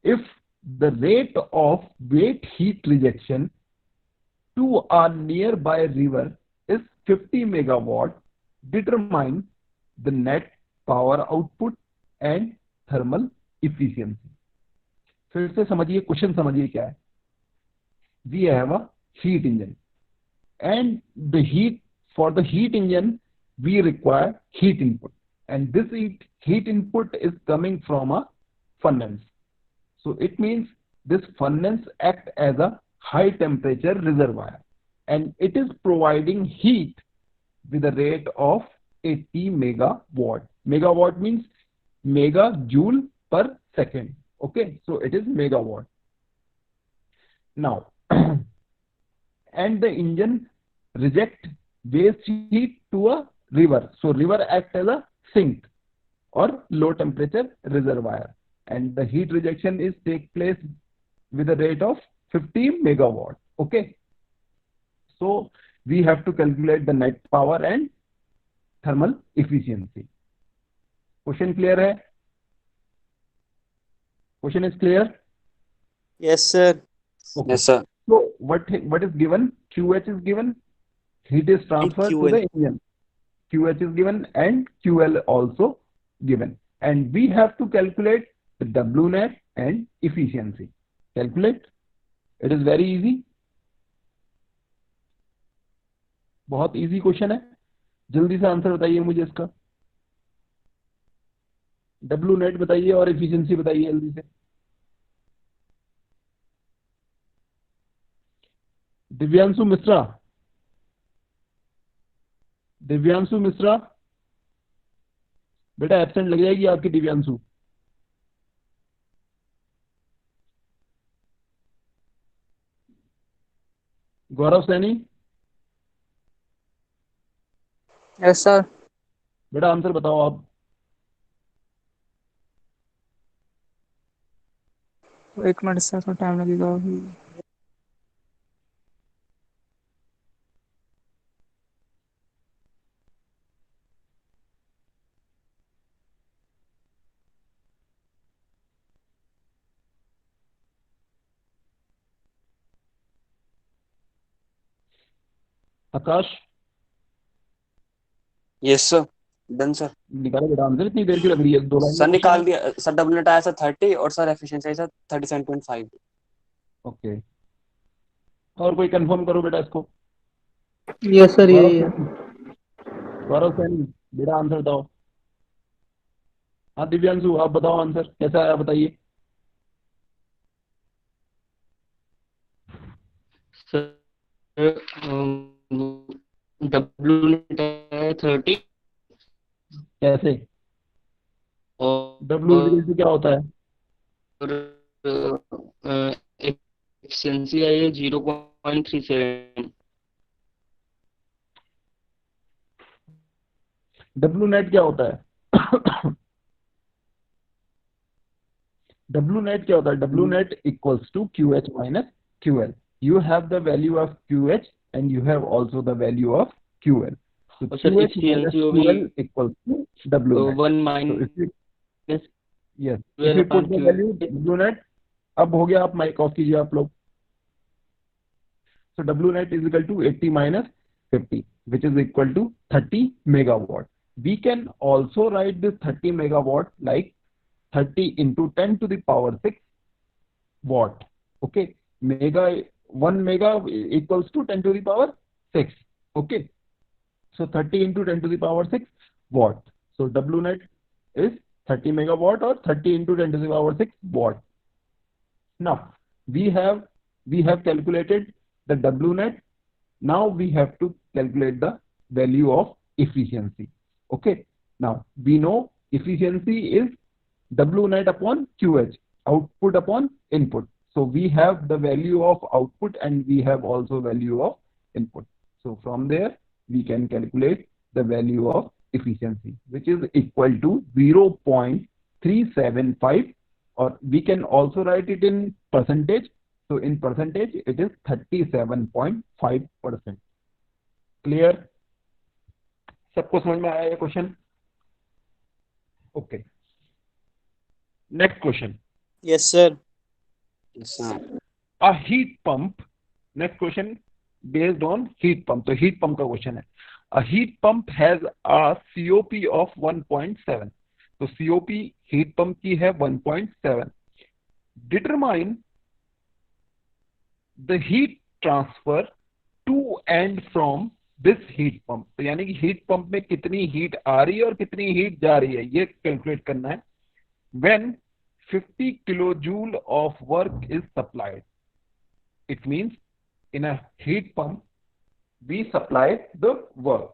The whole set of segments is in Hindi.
if the rate of weight heat rejection to a nearby river is 50 megawatt, determine the net power output and thermal efficiency. फिर से समझिए, क्वेश्चन समझिए क्या है. We have a heat engine, and the heat, for the heat engine we require heat input, and this heat input is coming from a furnace. So it means this furnace act as a high temperature reservoir, and it is providing heat with a rate of 80 megawatt. Megawatt means megajoule per second. Okay, so it is megawatt. Now, and the engine reject waste heat to a river. So river act as a sink or low temperature reservoir, and the heat rejection is take place with a rate of 50 megawatt. Okay, so we have to calculate the net power and thermal efficiency. Question clear hai? Question is clear? Yes, sir. Okay. Yes, sir. So what is given? QH is given. Heat is And transferred to QL. the engine. QH is given and QL also given. And we have to calculate the W net and efficiency. Calculate. It is very easy. बहुत इजी क्वेश्चन है. जल्दी से आंसर बताइए मुझे इसका. डब्ल्यू नेट बताइए और एफिशिएंसी बताइए जल्दी से. दिव्यांशु मिश्रा. दिव्यांशु मिश्रा, बेटा एब्सेंट लग जाएगी आपकी. दिव्यांशु, गौरव सैनी, यस सर। बेटा आंसर बताओ आप. एक मिनट सर, थोड़ा टाइम लगेगा अभी। आकाश, यस सर, डन सर. निकालो बेटा आंसर. इतनी देर की लग रही है. दो लाइन सर में निकाल क्वेश्चन दिया सर. डब्ल्यू नेट आया सर 30 और सर एफिशिएंसी आई सर 37.5. ओके. और कोई कंफर्म करो बेटा इसको. यस सर, यही है। गौरव सैनी, बेटा आंसर बताओ. हाँ दिव्यांशु, आप बताओ आंसर कैसा आया बताइए. डब्ल्यू नेट है 30 कैसे? डब्ल्यू और क्या होता है? एफिशिएंसी आई है 0.37। डब्ल्यू नेट क्या होता है? डब्ल्यू नेट क्या होता है? W net equals to Q H minus Q L. You have the value of Q H and you have also the value of Q L. और सर एफिशिएंसी होगी equals to W net. 1 minus yes, if you put the value W net. अब हो गया, आप माइक ऑफ कीजिए आप लोग. So W net is equal to 80 minus 50, which is equal to 30 megawatt. We can also write this 30 megawatt like 30 into 10 to the power 6 watt. Okay, mega, 1 mega equals to 10 to the power 6. Okay, so 30 into 10 to the power 6 watt. So W net is 30 megawatt or 30 into 10 to the power 6 watt. Now we have calculated the W net. Now we have to calculate the value of efficiency. Okay, now we know efficiency is W net upon QH, output upon input. So we have the value of output and we have also value of input. So from there we can calculate the value of efficiency, which is equal to 0.375, or we can also write it in percentage. So in percentage, it is 37.5%. Clear? सबको समझ में आया ये question? Okay. Next question. Yes, sir. Yes, sir. A heat pump, next question based on heat pump. तो heat pump का question है. A heat pump has a COP of 1.7. तो COP heat pump की है 1.7. Determine the heat transfer to and from this heat pump. तो यानी कि heat pump में कितनी heat आ रही है और कितनी heat जा रही है, ये calculate करना है. When 50 kilojoule of work is supplied, it means in a heat pump we supply the work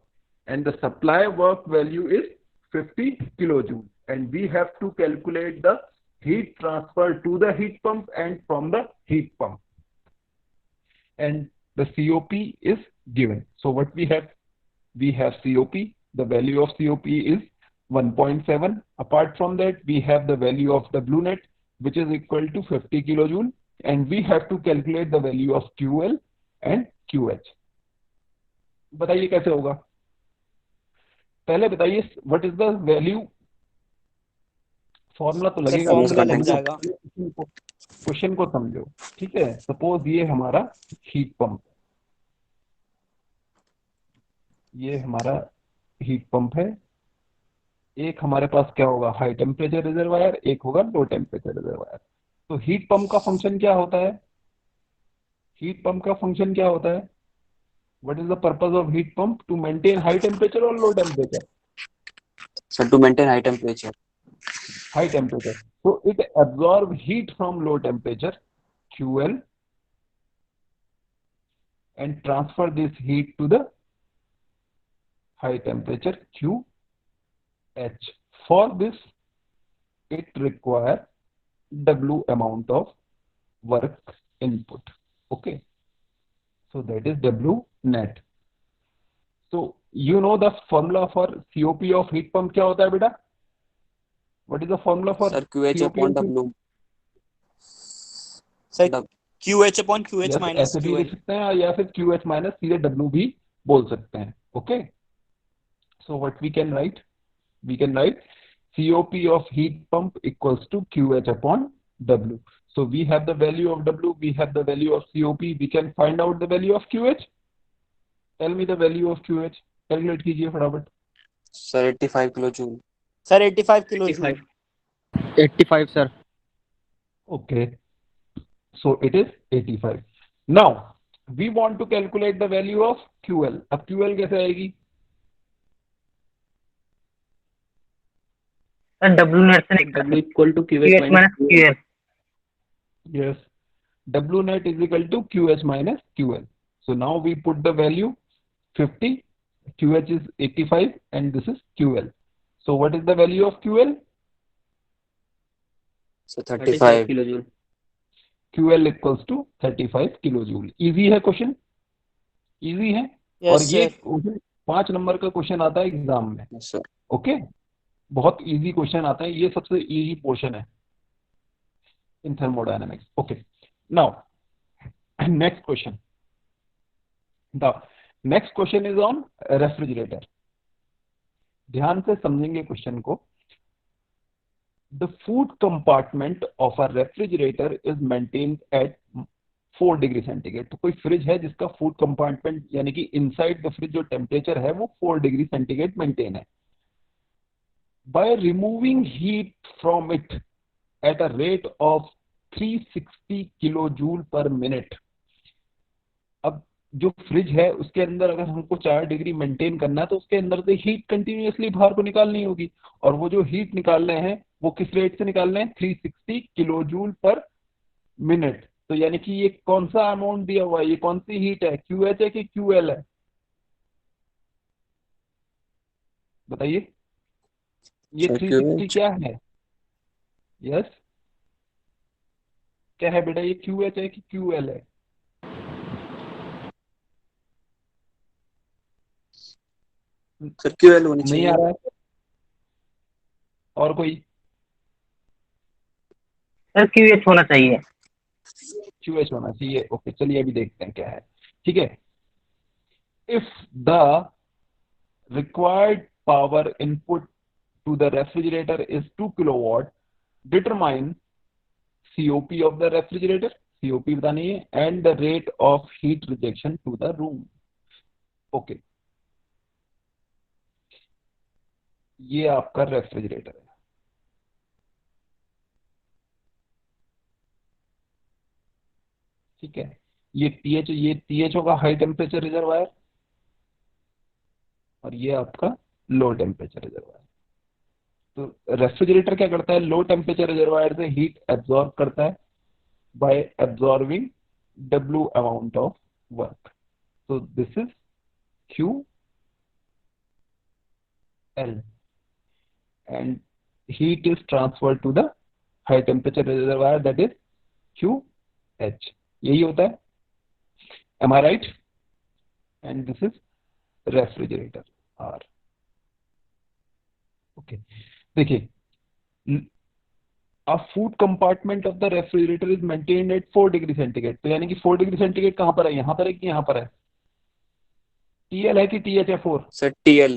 and the supply work value is 50 kilojoule and we have to calculate the heat transfer to the heat pump and from the heat pump, and the COP is given. So what we have COP, the value of COP is 1.7. Apart from that we have the value of W net which is equal to 50 kilojoule and we have to calculate the value of QL and QH. बताइए कैसे होगा? पहले बताइए what is the value. Formula तो सर लगेगा, फॉर्मूला लग समझो जाएगा. क्वेश्चन को समझो. ठीक है, सपोज ये हमारा हीट पंप, ये हमारा हीट पंप है. एक हमारे पास क्या होगा, हाई टेम्परेचर रिजर्वायर, एक होगा लो टेम्परेचर रिजर्वायर. तो हीट पंप का फंक्शन क्या होता है? हीट पंप का फंक्शन क्या होता है? What is the purpose of heat pump? To maintain high temperature और low temperature? Sir, to maintain high temperature. High temperature. So it absorb heat from low temperature QL and transfer this heat to the high temperature QH. For this it require W amount of work input. Okay, so that is W net. So you know the formula for COP of heat pump क्या होता है बेटा? What is the formula for Sir, QH COP upon of heat? W. Sir, QH upon QH Yes, minus ऐसे भी लिख QL. सकते हैं या फिर QH माइनस सीधे W भी बोल सकते हैं. Okay, so what we can write COP of heat pump equals to QH upon W. So we have the value of W, we have the value of COP, we can find out the value of QH. Tell me the value of QH. Calculate कीजिए फटाफट. Sir, 85 kilojoule. Sir, 85 kilojoule. 85 sir. Okay, so it is 85. Now we want to calculate the value of QL. अब QL कैसे आएगी? W net से W equal to QH QH minus QL. Yes, W net is equal to QH minus QL. So now we put the value 50, QH is 85 and this is QL. So what is the value of QL? So 35 kilojoule. QL equals to 35 kilojoule. Easy है क्वेश्चन, इजी है. Yes, और ये sir. क्वेश्चन 5 नंबर का क्वेश्चन आता है एग्जाम में. Yes, sir. ओके, बहुत इजी क्वेश्चन आता है, ये सबसे इजी पोर्शन है in thermodynamics. Okay, now next question. The next question is on refrigerator. ध्यान से समझेंगे क्वेश्चन को. The food compartment of a refrigerator is maintained at 4 degree centigrade. तो कोई फ्रिज है जिसका फूड कंपार्टमेंट यानी कि इनसाइड द फ्रिज जो टेम्परेचर है वो 4 डिग्री सेंटीग्रेड मेंटेन है. By removing heat from it at a rate of 360 kilojoule per minute. अब जो फ्रिज है उसके अंदर अगर हमको 4 डिग्री मेंटेन करना है तो उसके अंदर से हीट कंटिन्यूअसली बाहर को निकालनी होगी, और वो जो हीट निकाल रहे हैं वो किस रेट से निकाल रहे हैं? 360 किलोजूल पर मिनट. तो यानी कि ये कौन सा अमाउंट दिया हुआ है, ये कौन सी हीट है? QH है कि QL है? बताइए. ये Sir, 360 QH. क्या है? यस, क्या है बेटा? ये QH है कि QL है? Sir, QL होनी नहीं चाहिए. आ रहा है? और कोई? सर QH होना चाहिए. QH होना चाहिए. ओके, चलिए अभी देखते हैं क्या है. ठीक है. If the required power input to the refrigerator is 2 kilowatt, determine COP of the refrigerator, COP बतानी है, and the rate of heat rejection to the room. Okay, ये आपका रेफ्रिजरेटर है. ठीक है, ये TH होगा हाई टेम्परेचर रिजर्वायर, और ये आपका लो टेम्परेचर रिजर्वायर. तो रेफ्रिजरेटर क्या करता है, लो टेम्परेचर रिजर्वायर से हीट एब्जॉर्ब करता है bye absorbing W amount of work. So this is QL, and heat is transferred to the high temperature reservoir, that is QH. यही होता है. Am I right? And this is refrigerator R. Okay. देखिए, a food compartment of the refrigerator is maintained at 4 degree centigrade. तो यानी कि 4 डिग्री सेंटीग्रेड कहाँ पर है, यहाँ पर है कि यहाँ पर है? TL है कि TH है 4? सर TL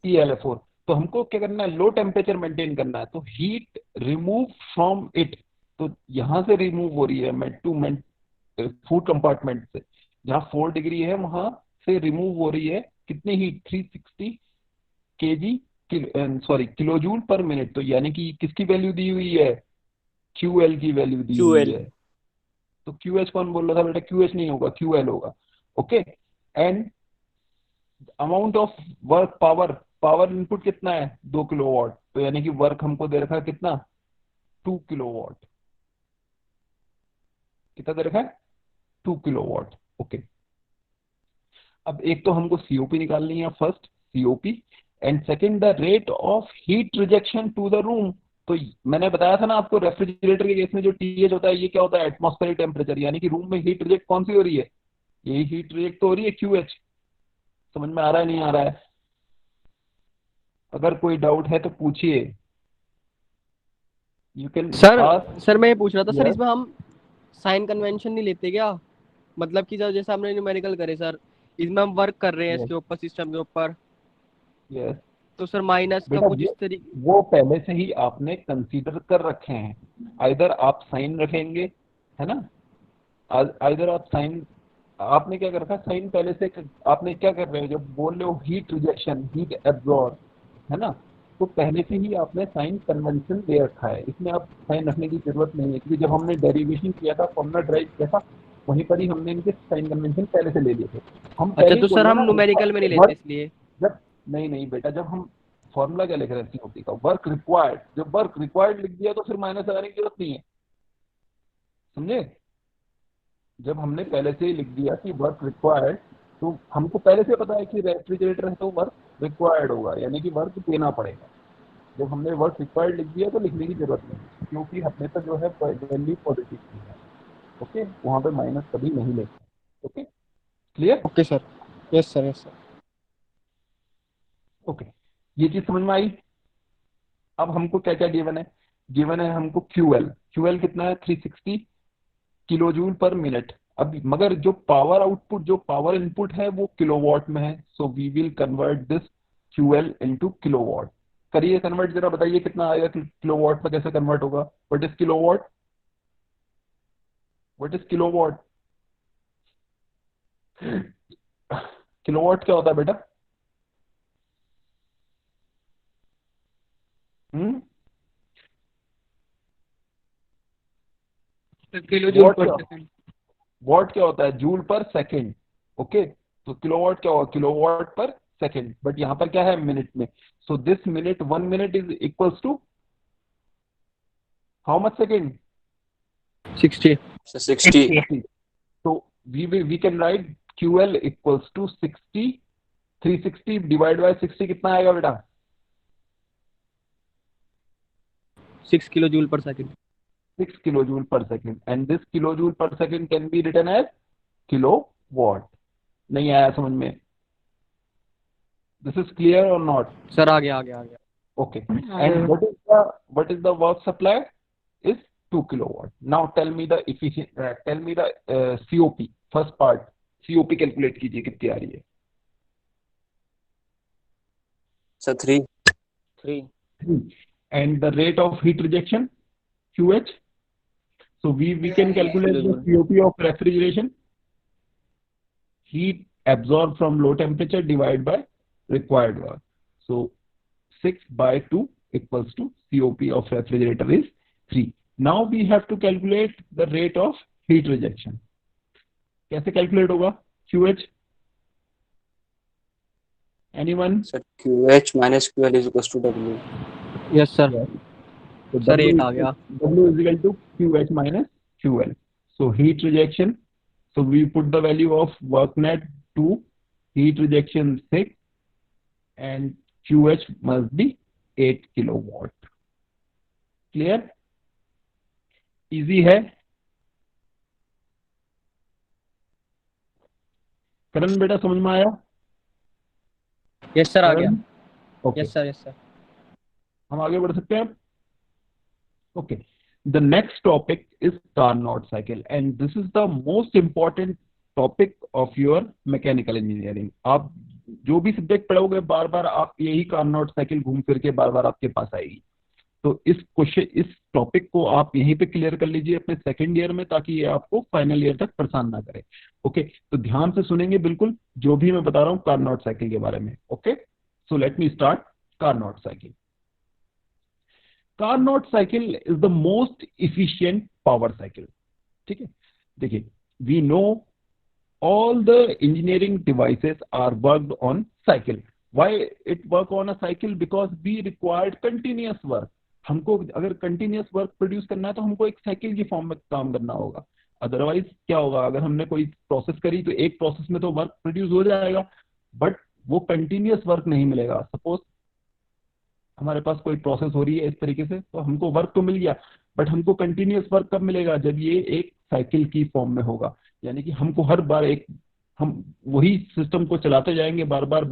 TL है 4. तो हमको क्या करना है, लो टेम्परेचर मेंटेन करना है. तो हीट रिमूव फ्रॉम इट, तो यहाँ से रिमूव हो रही है फूड कंपार्टमेंट से, जहाँ 4 डिग्री है वहां से रिमूव हो रही है कितनी हीट, 360 kg किलो जूल पर मिनट. तो यानी कि किसकी वैल्यू दी हुई है, QL की वैल्यू दी हुई QL है. तो QH कौन बोल रहा था बेटा, QH नहीं होगा, QL होगा. Okay, and amount of work power input कितना है, 2 किलोवाट. तो यानी कि वर्क हमको दे रखा है कितना, 2 किलोवाट. कितना दे रखा है, 2 किलोवाट. ओके, अब एक तो हमको COP निकालनी है, first COP, and second the rate of heat rejection to the room. तो मैंने बताया था ना आपको, रेफ्रिजरेटर के केस में जो TH होता है, ये क्या होता है, एटमॉस्फेरिक टेम्परेचर. यानी कि रूम में हीट रिजेक्ट कौन सी हो रही है, यही हीट रिजेक्ट तो हो रही है, QH. समझ में आ रहा है, नहीं आ रहा है? अगर कोई डाउट है तो पूछिए. यू कैन सर मैं ये पूछ रहा था, सर Yes. इसमें हम साइन कन्वेंशन नहीं लेते क्या? मतलब कि जैसे हमने न्यूमेरिकल करे सर, इसमें हम वर्क कर रहे हैं Yes. इसके ऊपर, सिस्टम के ऊपर, यस तो सर माइनस का बेटा, कुछ इस तरीके. वो पहले से ही आपने कंसीडर कर रखे हैं. आइदर आप साइन रखेंगे, है ना, आइदर आप साइन, आपने क्या कर रखा है, साइन पहले से आपने क्या कर रहे हो, जब बोल रहे हो हीट रिजेक्शन, हीट एब्जॉर्ब, है ना, तो पहले से ही आपने साइन कन्वेंशन दे रखा है. इसमें आप साइन रखने की जरूरत नहीं है, क्योंकि जब हमने डेरिवेशन किया था, फॉर्मूला ड्राइव किया था, वहीं पर ही हमने इनके साइन कन्वेंशन पहले से ले लिए थे. हम अच्छा, पहले तो ही बोल सर रहे हम हैं ना, न्यूमेरिकल में नहीं लेते वर्क इसलिए. जब नहीं बेटा, जब हम फॉर्मूला क्या लिख रहे हैं COP का, वर्क रिक्वायर्ड, जब वर्क रिक्वायर्ड लिख दिया तो फिर माइनस लगाने की जरूरत नहीं है. समझे? जब हमने पहले से ही लिख दिया कि वर्क रिक्वायर्ड, तो हमको पहले से पता है कि रेफ्रिजरेटर है तो वर्क रिक्वायर्ड होगा, यानी कि वर्क देना पड़ेगा. जब हमने वर्क रिक्वायर्ड लिख दिया तो लिखने की जरूरत नहीं, क्योंकि हमने तो जो है वैल्यू पॉजिटिव की है. ओके, वहां पे माइनस कभी नहीं लेते. Okay, clear? Okay sir. Yes sir, yes sir. Okay, ये चीज समझ में आई. अब हमको क्या क्या गिवन है, गिवन है हमको QL कितना है, 360 किलो जूल पर मिनट. अब मगर जो पावर आउटपुट, जो पावर इनपुट है वो किलोवाट में है. So we will convert this QL into kilowatt. करिए कन्वर्ट, जरा बताइए कितना आएगा, किलोवाट में कैसे कन्वर्ट होगा. What is kilowatt, what is kilowatt, kilowatt क्या होता है बेटा? किलो जूल वॉट पर क्या, सेकंड. वॉट क्या होता है, जूल पर सेकंड. ओके, तो किलोवाट क्या होगा, किलोवाट पर सेकंड. बट यहाँ पर क्या है, मिनट में. So this minute, 1 minute is equals to how much second, 60. Sir 60 60. So we can write QL equals to 60, 360 divided by 60 कितना आएगा बेटा, 6 kilo joule per second. 6 kilojoule per second. And this kilojoule per second can be written as kilowatt. नहीं आया समझ में? दिस इज क्लियर और नॉट? सर आ गया. Okay. And what is the work supply is 2 kilowatt. Now tell me the efficient, tell me the COP. First part, COP calculate कीजिए कितनी आ रही है. Sir 3 3. And the rate of heat rejection, QH, So we can calculate the COP of refrigeration. Heat absorbed from low temperature divided by required work. So 6/2 equals to COP of refrigerator is 3. Now we have to calculate the rate of heat rejection. कैसे calculate होगा? QH? Anyone? Sir QH minus QL is equals to W. Yes sir So sir 8 आ गया W is equal to QH minus QL. So heat rejection. So we put the value of work net 2, heat rejection 6, and QH must be 8 kilowatt. Clear? Easy है? करण बेटा समझ में आया? यस सर आ गया Okay. यस सर हम आगे बढ़ सकते हैं? Okay. The next topic is Carnot cycle, and this is the most important topic of your mechanical engineering. आप जो भी सब्जेक्ट पढ़ोगे बार बार आप यही Carnot cycle घूम फिर के बार बार आपके पास आएगी. तो इस टॉपिक को आप यहीं पे क्लियर कर लीजिए अपने सेकंड ईयर में, ताकि ये आपको फाइनल ईयर तक परेशान ना करे. ओके, तो ध्यान से सुनेंगे बिल्कुल जो भी मैं बता रहा हूँ Carnot cycle के बारे में. Okay, so let me start Carnot cycle. Carnot cycle is the most efficient power cycle. ठीक है, देखिए, we know all the engineering devices are worked on cycle. Why it work on a cycle? Because we required continuous work. हमको अगर continuous work produce करना है तो हमको एक साइकिल की फॉर्म में काम करना होगा. अदरवाइज क्या होगा, अगर हमने कोई प्रोसेस करी तो एक प्रोसेस में तो वर्क प्रोड्यूस हो जाएगा, बट वो कंटिन्यूस वर्क नहीं मिलेगा. सपोज हमारे पास कोई प्रोसेस हो रही है इस तरीके से, तो हमको वर्क तो मिल गया, बट हमको कंटिन्यूस वर्क कब मिलेगा? जब ये एक साइकिल की फॉर्म में होगा. यानी कि हमको हर बार हम वही सिस्टम को चलाते जाएंगे बार बार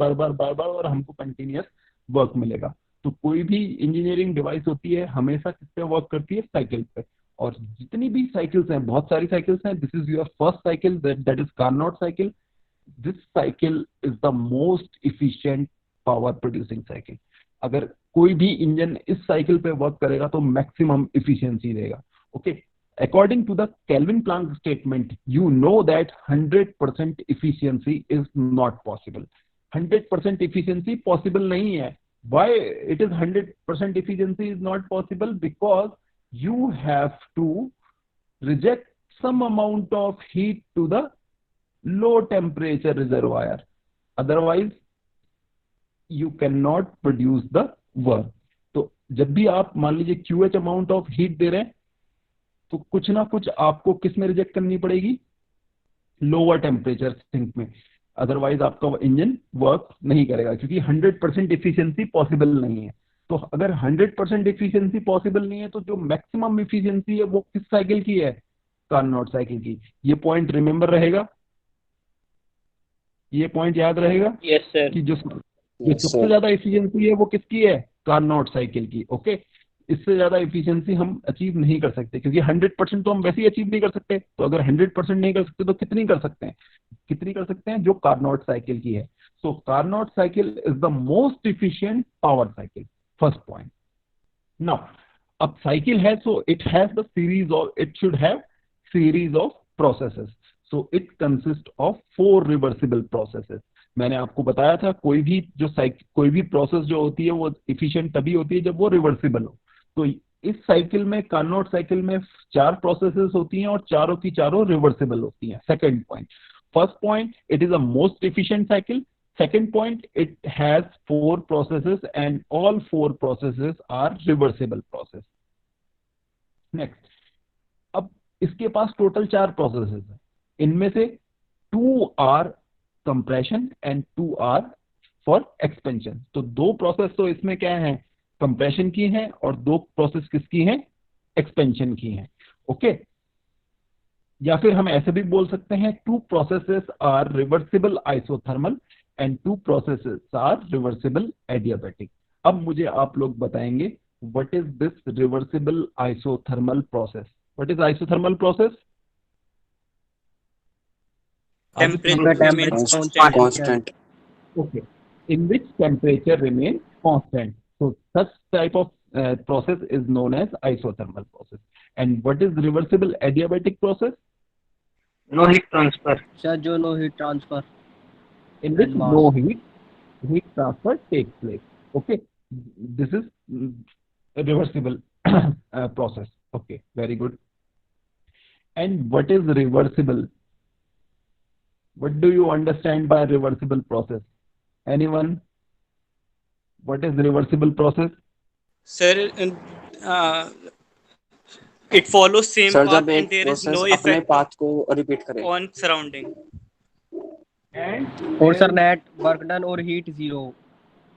और हमको कंटिन्यूस वर्क मिलेगा. तो कोई भी इंजीनियरिंग डिवाइस होती है हमेशा किस पे वर्क करती है? साइकिल पे. और जितनी भी साइकिल्स हैं, बहुत सारी साइकिल्स हैं, this is your first cycle, that is Carnot cycle. This cycle is the most efficient power producing cycle. अगर कोई भी इंजन इस साइकिल पे वर्क करेगा तो मैक्सिमम इफिशिएंसी देगा. Okay, according to the Kelvin Planck statement, you know that 100% efficiency is not possible. 100% efficiency possible नहीं है. Why it is 100% efficiency is not possible? Because you have to reject some amount of heat to the low temperature reservoir. Otherwise, you cannot produce the work. तो जब भी आप मान लीजिए QH अमाउंट ऑफ हीट दे रहे हैं, तो कुछ ना कुछ आपको किस में रिजेक्ट करनी पड़ेगी? लोअर टेम्परेचर सिंक में. अदरवाइज आपका इंजन वर्क नहीं करेगा, क्योंकि 100% इफिशिएंसी पॉसिबल नहीं है. तो अगर 100% इफिशिएंसी पॉसिबल नहीं है तो जो मैक्सिमम इफिशिएंसी है वो किस साइकिल की है? Carnot साइकिल की. ये पॉइंट रिमेंबर रहेगा, ये पॉइंट याद रहेगा. Yes sir. कि जो सबसे ज्यादा इफिशिएंसी है वो किसकी है? Carnot साइकिल की. ओके, इससे ज्यादा इफिशिएंसी हम अचीव नहीं कर सकते, क्योंकि 100% तो हम वैसे ही अचीव नहीं कर सकते. तो अगर 100% नहीं कर सकते तो कितनी कर सकते हैं? कितनी कर सकते हैं? जो Carnot साइकिल की है. सो Carnot cycle is the most efficient power cycle. First point. Now अब साइकिल है, so it has the series of, it should have series of processes. So it consist of 4 reversible processes. मैंने आपको बताया था कोई भी प्रोसेस जो होती है वो इफिशिएंट तभी होती है जब वो रिवर्सिबल हो. तो इस साइकिल में, Carnot साइकिल में 4 प्रोसेसेस होती हैं और चारों की चारों रिवर्सिबल होती हैं. Second point. First point, it is a most efficient cycle. Second point, it has 4 processes and all 4 processes are reversible process. Next, अब इसके पास टोटल 4 प्रोसेसेस हैं. इनमें से 2 are compression and 2 are for expansion. तो 2 प्रोसेस तो इसमें क्या है? कंप्रेशन की हैं, और 2 प्रोसेस किसकी हैं? एक्सपेंशन की हैं. ओके, या फिर हम ऐसे भी बोल सकते हैं 2 processes are reversible isothermal and 2 processes are reversible adiabatic. अब मुझे आप लोग बताएंगे what is this reversible isothermal process? What is isothermal process? Temperature remains constant. Okay, in which temperature remains constant. So such type of process is known as isothermal process. And what is reversible adiabatic process? No heat transfer. Sir जो no heat transfer In which And mass. no heat transfer takes place. Okay, this is a reversible process. Okay, very good. And what is reversible? What do you understand by reversible process? Anyone? What is reversible process? Sir, it follows same sir path जब and एक there is प्रोसेस no अपने effect पाथ को रिपीट करे. on surrounding. And और सर नेट वर्क डन और हीट जीरो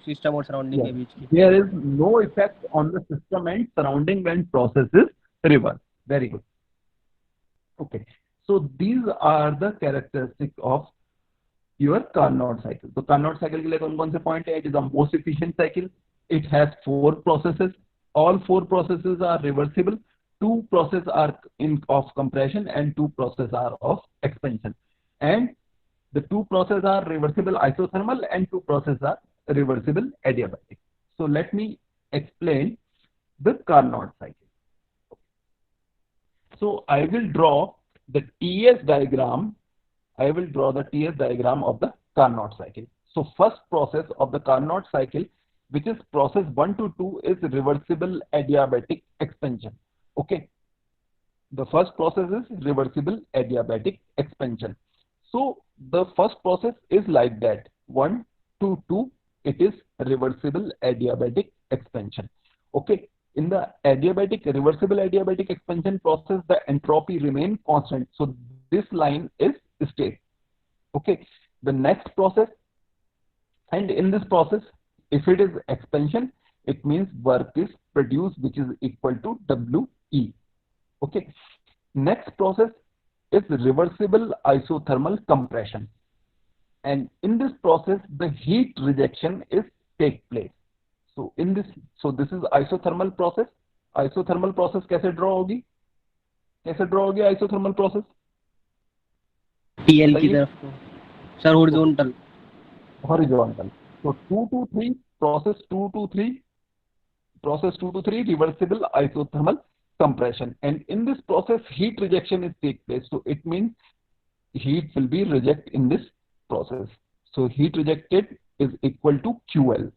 सिस्टम और सराउंडिंग के yes, बीच की there is no effect on the system and surrounding when process is reversed. Very good. Okay, so these are the characteristics of your Carnot cycle. So Carnot cycle के लिए कौन-कौन से point है? It is the most efficient cycle. It has 4 processes. All 4 processes are reversible. 2 processes are of compression and 2 processes are of expansion. And the 2 processes are reversible isothermal and 2 processes are reversible adiabatic. So let me explain the Carnot cycle. So I will draw the TS diagram. I will draw the TS diagram of the Carnot cycle. So first process of the Carnot cycle, which is process 1 to 2, is reversible adiabatic expansion. Okay. The first process is reversible adiabatic expansion. So the first process is like that. 1 to 2, it is reversible adiabatic expansion. Okay. In the reversible adiabatic expansion process, the entropy remain constant. So this line is state. Okay. The next process, and in this process, if it is expansion, it means work is produced, which is equal to WE. Okay. Next process is reversible isothermal compression. And in this process, the heat rejection is take place. So this is isothermal process. Isothermal process कैसे draw होगी? कैसे draw होगी isothermal process? टीएल की तरफ को sir horizontal. Horizontal. So 2 to 3, process 2 to 3 reversible isothermal compression. And in this process, heat rejection is take place. So it means heat will be rejected in this process. So heat rejected is equal to QL.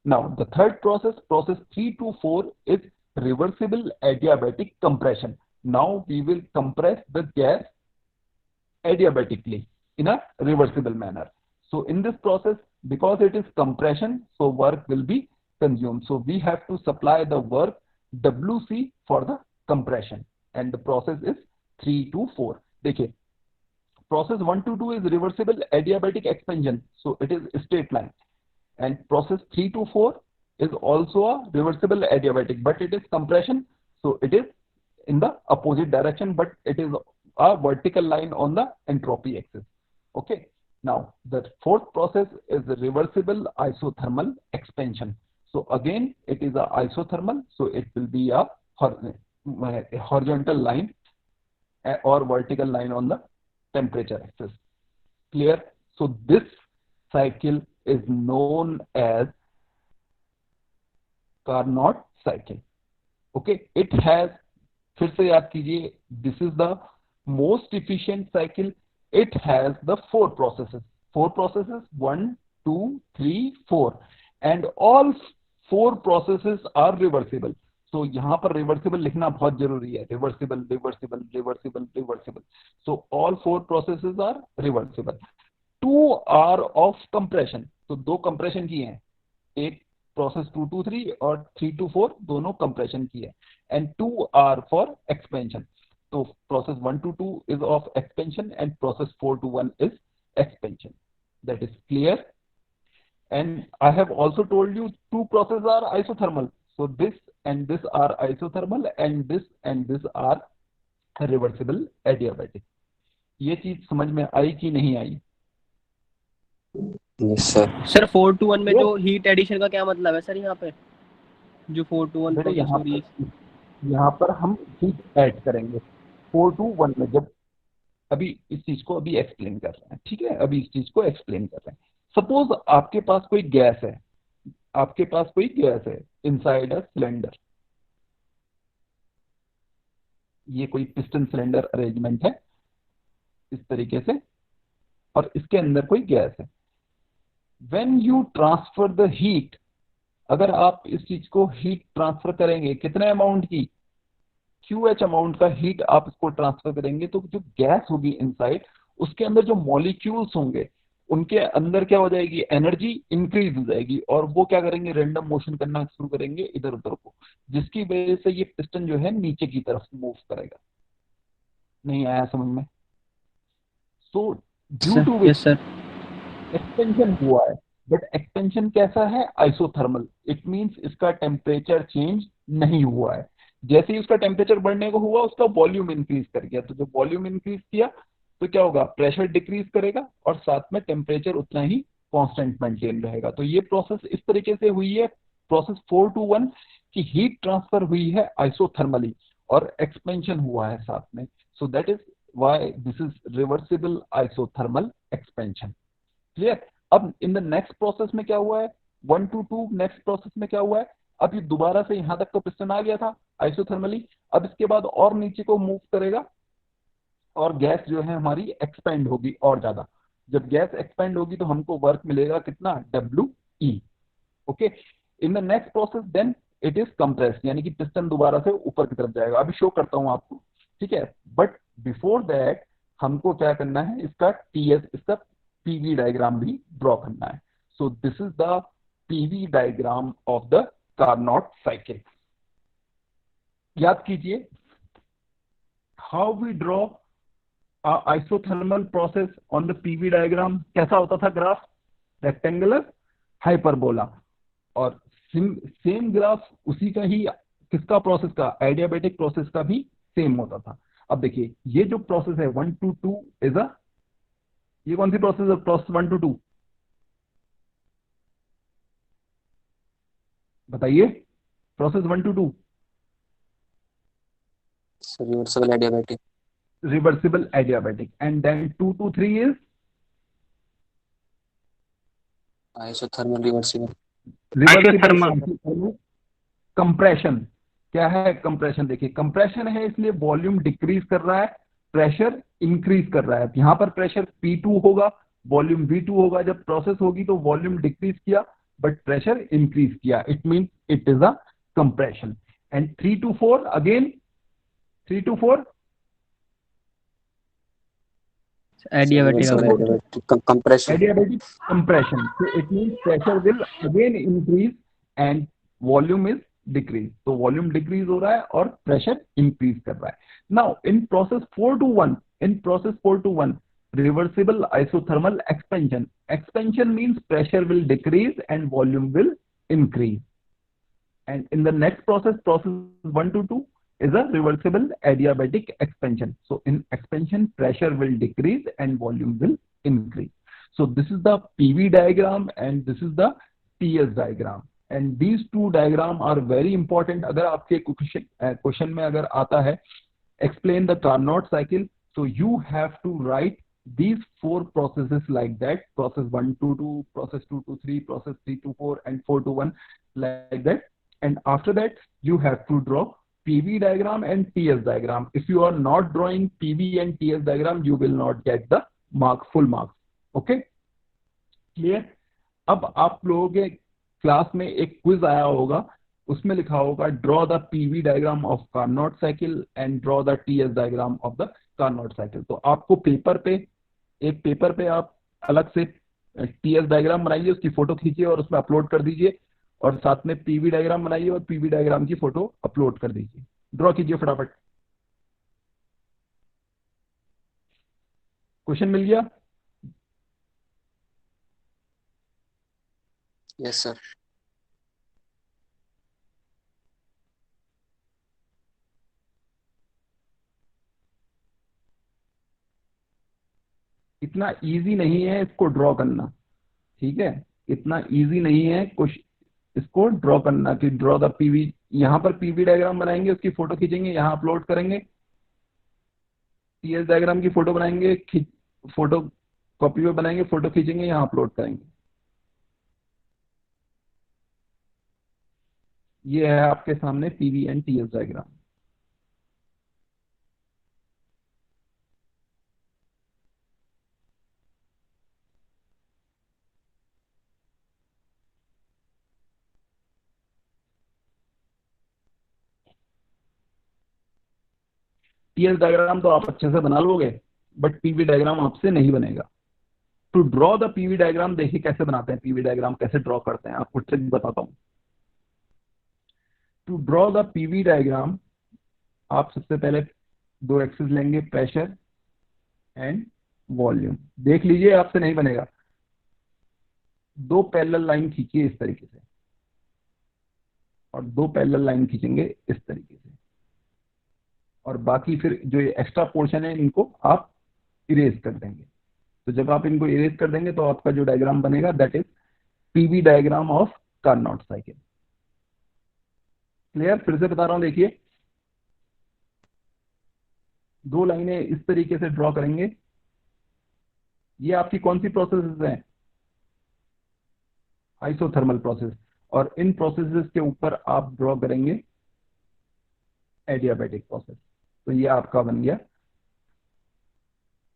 Now the third process, process 3 to 4, is reversible adiabatic compression. Now we will compress the gas adiabatically in a reversible manner. So in this process, because it is compression, so work will be consumed. So we have to supply the work WC for the compression, and the process is 3 to 4. देखिए, process 1 to 2 is reversible adiabatic expansion, so it is straight line, and process 3 to 4 is also a reversible adiabatic, but it is compression, so it is in the opposite direction, but it is a vertical line on the entropy axis. Okay. Now the fourth process is reversible isothermal expansion. So again, it is a isothermal, so it will be a horizontal line or vertical line on the temperature axis. Clear? So this cycle is known as Carnot cycle. Okay, it has, फिर से याद कीजिए, this is the most efficient cycle. It has the 4 processes. 4 processes, 1, 2, 3, 4, and all 4 processes are reversible. So यहाँ पर reversible लिखना बहुत जरूरी है. Reversible, reversible, reversible, reversible. So all 4 processes are reversible. 2 are of compression. तो 2 compression की हैं. एक process 2 to 3 और 3 to 4 दोनों compression की है. And 2 are for expansion. So process 1 to 2 is of expansion and process 4 to 1 is expansion. That is clear. And I have also told you 2 processes are isothermal. So this and this are isothermal, and this are reversible adiabatic. ये चीज समझ में आई कि नहीं आई? Yes sir. सर 4 to 1 में जो हीट एडिशन का क्या मतलब है सर यहाँ पे? जो 4 to 1 बेटा प्रोसेस हो रही है यहाँ पर हम हीट ऐड करेंगे 4 to 1 में. जब अभी इस चीज को अभी एक्सप्लेन कर रहे हैं, ठीक है? अभी इस चीज को एक्सप्लेन कर रहे हैं. सपोज आपके पास कोई गैस है, आपके पास कोई गैस है इनसाइड अ सिलेंडर, ये कोई पिस्टन सिलेंडर अरेंजमेंट है इस तरीके से, और इसके अंदर कोई गैस है। When you transfer the heat, अगर आप इस चीज को हीट ट्रांसफर करेंगे कितने अमाउंट की, QH अमाउंट का हीट आप इसको ट्रांसफर करेंगे, तो जो गैस होगी इनसाइड, उसके अंदर जो मॉलिक्यूल्स होंगे उनके अंदर क्या हो जाएगी, एनर्जी इंक्रीज हो जाएगी, और वो क्या करेंगे, रैंडम मोशन करना शुरू करेंगे इधर उधर को, जिसकी वजह से ये पिस्टन जो है नीचे की तरफ मूव करेगा। नहीं आया समझ में? So due to which yes sir. Expansion हुआ है, बट एक्सपेंशन कैसा है, आइसोथर्मल। इट मींस इसका टेम्परेचर चेंज नहीं हुआ है। जैसे ही उसका टेम्परेचर बढ़ने को हुआ, उसका वॉल्यूम इंक्रीज कर गया, तो जब वॉल्यूम इंक्रीज किया तो क्या होगा, प्रेशर डिक्रीज करेगा और साथ में टेम्परेचर उतना ही कांस्टेंट मेंटेन रहेगा। तो ये प्रोसेस इस तरीके से हुई है, प्रोसेस 4-1 की हीट ट्रांसफर हुई है आइसोथर्मली और एक्सपेंशन हुआ है साथ में। So that is why this is reversible isothermal expansion. Clear? अब इन द नेक्स्ट प्रोसेस में क्या हुआ है, 1-2 नेक्स्ट प्रोसेस में क्या हुआ है, अब ये दोबारा से यहां तक तो पिस्टन आ गया था आइसोथर्मली, अब इसके बाद और नीचे को मूव करेगा और गैस जो है हमारी एक्सपेंड होगी और ज्यादा। जब गैस एक्सपेंड होगी तो हमको वर्क मिलेगा कितना, WE। Okay, in the next process then it is compress, यानी कि पिस्टन दोबारा से ऊपर की तरफ जाएगा। अभी शो करता हूं आपको, ठीक है, बट बिफोर दैट हमको क्या करना है, इसका TS, इसका PV डायग्राम भी ड्रॉ करना है। So this is the PV diagram of the Carnot cycle. याद कीजिए, how we draw isothermal process on the PV diagram. कैसा होता था ग्राफ, रेक्टेंगुलर हाइपरबोला, और सेम ग्राफ उसी का ही, किसका प्रोसेस का, एडियाबैटिक प्रोसेस का भी सेम होता था। अब देखिए ये जो प्रोसेस है 1-2 इज अ, ये कौन सी प्रोसेस है, प्रोसेस 1-2 बताइए, process 1-2 reversible adiabatic. Reversible adiabatic, and then 2-3 is isothermal reversible. Reversible compression. क्या है कंप्रेशन, देखिए कंप्रेशन है इसलिए वॉल्यूम डिक्रीज कर रहा है, प्रेशर इंक्रीज कर रहा है। यहाँ पर प्रेशर P2 होगा, वॉल्यूम V2 होगा। जब प्रोसेस होगी तो वॉल्यूम डिक्रीज किया बट प्रेशर इंक्रीज किया, it means it is a compression. And 3-4 again, 3-4 adiabatic compression. adiabatic compression. So it means pressure will again increase and volume is decrease. तो volume decrease हो रहा है और pressure increase कर रहा है. Now in process 4-1, reversible isothermal expansion. Expansion means pressure will decrease and volume will increase. And in the next process, process 1-2 is a reversible adiabatic expansion. So in expansion, pressure will decrease and volume will increase. So this is the PV diagram and this is the TS diagram. And these two diagram are very important. अगर आपके क्वेश्चन में अगर आता है, explain the Carnot cycle, so you have to write these 4 processes like that, process 1-2, process 2-3, process 3-4 and 4-1 like that. And after that you have to draw PV diagram and TS diagram. If you are not drawing PV and TS diagram, you will not get the full marks. Okay, clear? अब आप लोगों के क्लास में एक क्विज आया होगा, उसमें लिखा होगा draw the PV diagram of Carnot cycle and draw the TS diagram of the Carnot cycle. तो आपको एक पेपर पे आप अलग से TS डायग्राम बनाइए, उसकी फोटो खींचिए और उसमें अपलोड कर दीजिए, और साथ में PV डायग्राम बनाइए और PV डायग्राम की फोटो अपलोड कर दीजिए। ड्रॉ कीजिए फटाफट। क्वेश्चन मिल गया? Yes sir. इतना इजी नहीं है इसको ड्रॉ करना, ठीक है, इतना इजी नहीं है कुछ इसको ड्रॉ करना कि ड्रॉ द PV। यहाँ पर PV डायग्राम बनाएंगे, उसकी फोटो खींचेंगे, यहाँ अपलोड करेंगे, TS डायग्राम की फोटो बनाएंगे, फोटो कॉपी में बनाएंगे, फोटो खींचेंगे, यहाँ अपलोड करेंगे। ये है आपके सामने PV and TS diagram. TS diagram तो आप अच्छे से बना लोगे, बट पीवी डायग्राम आपसे नहीं बनेगा। To draw the PV diagram, देखिए कैसे बनाते हैं, पीवी डायग्राम कैसे ड्रॉ करते हैं, आपको ट्रिक बताता हूं। To draw the PV diagram, आप सबसे पहले दो एक्सिस लेंगे, प्रेशर एंड वॉल्यूम। देख लीजिए आपसे नहीं बनेगा। दो पैरेलल लाइन खींचिए इस तरीके से, और दो पैरेलल लाइन खींचेंगे इस तरीके से, और बाकी फिर जो ये एक्स्ट्रा पोर्शन है इनको आप इरेज कर देंगे। तो जब आप इनको इरेज कर देंगे तो आपका जो डायग्राम बनेगा that is PV diagram of Carnot cycle. Clear? फिर से बता रहा हूं, देखिए दो लाइनें इस तरीके से ड्रॉ करेंगे। ये आपकी कौन सी प्रोसेस है? Isothermal process. और इन प्रोसेसेस के ऊपर आप ड्रॉ करेंगे एडियाबैटिक प्रोसेस। तो ये आपका बन गया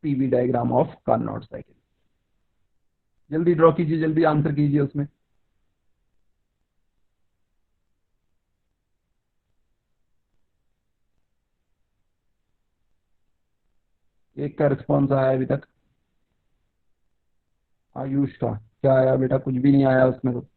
PV diagram of Carnot cycle. जल्दी ड्रॉ कीजिए, जल्दी आंसर कीजिए उसमें। एक का रिस्पॉन्स आया अभी तक, आयुष का। क्या आया बेटा? कुछ भी नहीं आया उसमें तो।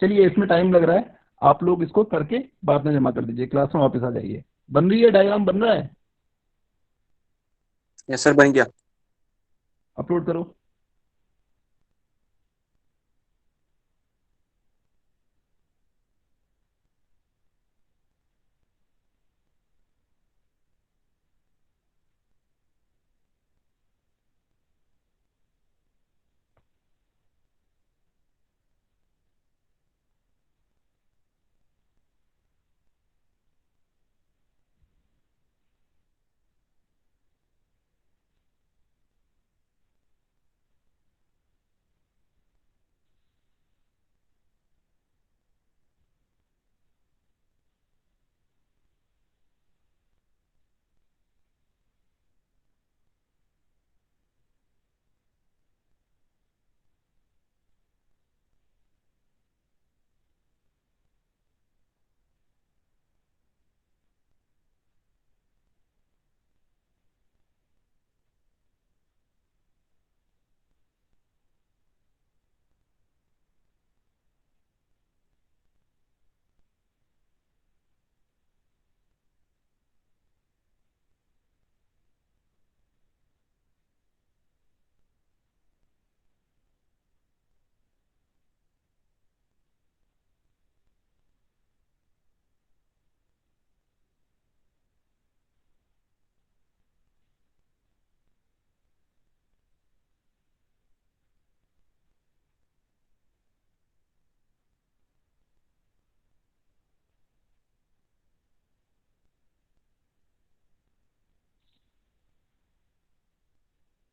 चलिए, इसमें टाइम लग रहा है, आप लोग इसको करके बाद में जमा कर दीजिए, क्लास में वापस आ जाइए। बन रही है डायग्राम? बन रहा है? यस सर, बन गया। अपलोड करो।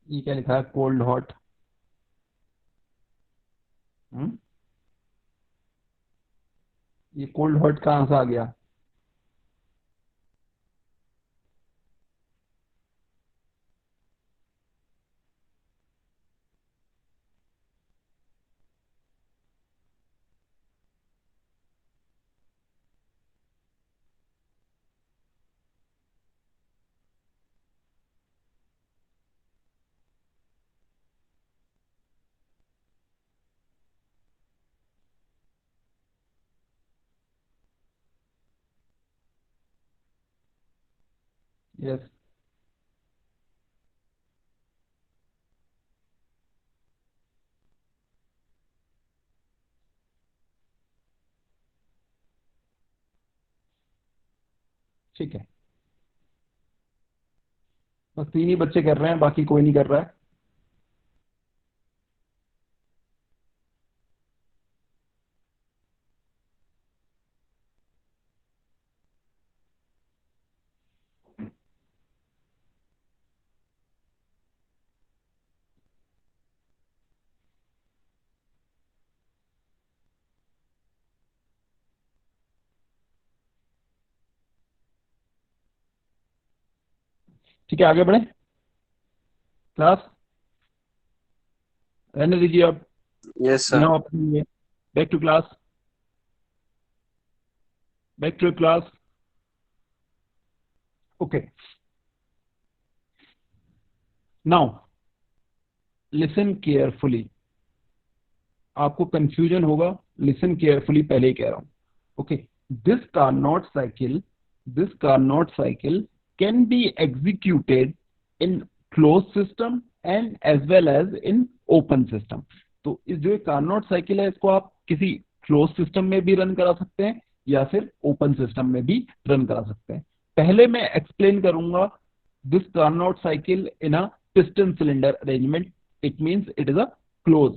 ये क्या लिखा है? Cold hot. ये कोल्ड हॉट कहाँ से आ गया? यस। ठीक है, बस तीन ही बच्चे कर रहे हैं, बाकी कोई नहीं कर रहा है। ठीक है, आगे बढ़े क्लास, रहने दीजिए अब, यस सर। नाउ अपनी back to class, back to class. Okay, now listen carefully, आपको कंफ्यूजन होगा, लिसन केयरफुली पहले ही कह रहा हूं। Okay, this Carnot cycle, this Carnot cycle can be executed in close system and as well as in open system. तो इस जो कार्नोट साइकिल है इसको आप किसी क्लोज सिस्टम में भी रन करा सकते हैं या फिर ओपन सिस्टम में भी रन करा सकते हैं। पहले मैं एक्सप्लेन करूंगा this Carnot cycle in a piston cylinder arrangement, it means it is a closed